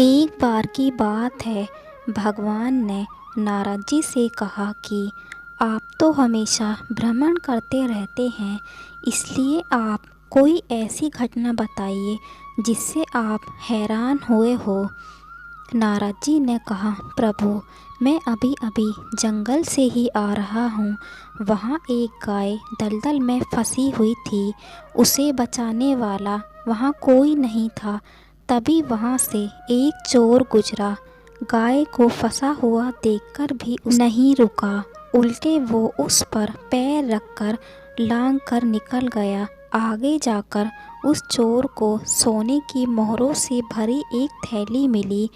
एक बार की बात है, भगवान ने नारद जी से कहा कि आप तो हमेशा भ्रमण करते रहते हैं, इसलिए आप कोई ऐसी घटना बताइए जिससे आप हैरान हुए हो। नारद जी ने कहा, प्रभु, मैं अभी अभी जंगल से ही आ रहा हूँ। वहाँ एक गाय दलदल में फंसी हुई थी। उसे बचाने वाला वहाँ कोई नहीं था। तभी वहाँ से एक चोर गुजरा। गाय को फंसा हुआ देखकर भी नहीं रुका, उल्टे वो उस पर पैर रखकर लांग कर निकल गया। आगे जाकर उस चोर को सोने की मोहरों से भरी एक थैली मिली।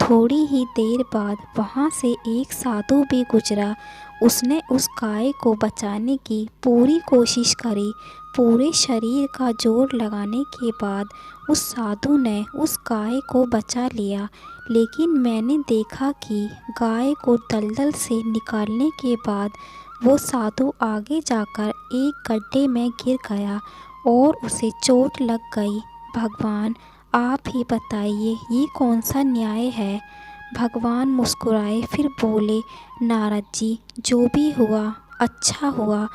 थोड़ी ही देर बाद वहाँ से एक साधु भी गुजरा। उसने उस गाय को बचाने की पूरी कोशिश करी। पूरे शरीर का जोर लगाने के बाद उस साधु ने उस गाय को बचा लिया। लेकिन मैंने देखा कि गाय को दलदल से निकालने के बाद वो साधु आगे जाकर एक गड्ढे में गिर गया और उसे चोट लग गई। भगवान, आप ही बताइए, ये कौन सा न्याय है। भगवान मुस्कुराए, फिर बोले, नारद जी, जो भी हुआ अच्छा हुआ।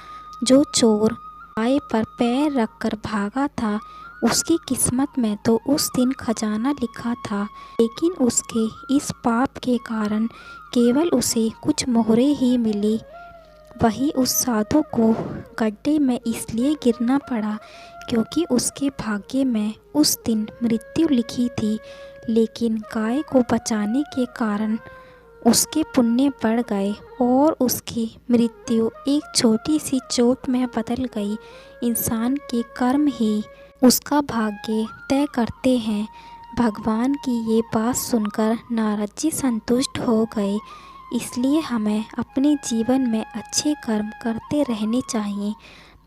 जो चोर गाय पर पैर रखकर भागा था, उसकी किस्मत में तो उस दिन खजाना लिखा था, लेकिन उसके इस पाप के कारण केवल उसे कुछ मोहरें ही मिली। वही उस साधु को गड्ढे में इसलिए गिरना पड़ा क्योंकि उसके भाग्य में उस दिन मृत्यु लिखी थी। लेकिन गाय को बचाने के कारण उसके पुण्य बढ़ गए और उसकी मृत्यु एक छोटी सी चोट में बदल गई। इंसान के कर्म ही उसका भाग्य तय करते हैं। भगवान की ये बात सुनकर नारद जी संतुष्ट हो गए। इसलिए हमें अपने जीवन में अच्छे कर्म करते रहने चाहिए।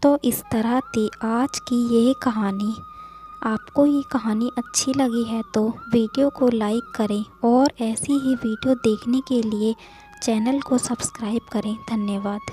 तो इस तरह थी आज की यह कहानी। आपको ये कहानी अच्छी लगी है तो वीडियो को लाइक करें और ऐसी ही वीडियो देखने के लिए चैनल को सब्सक्राइब करें। धन्यवाद।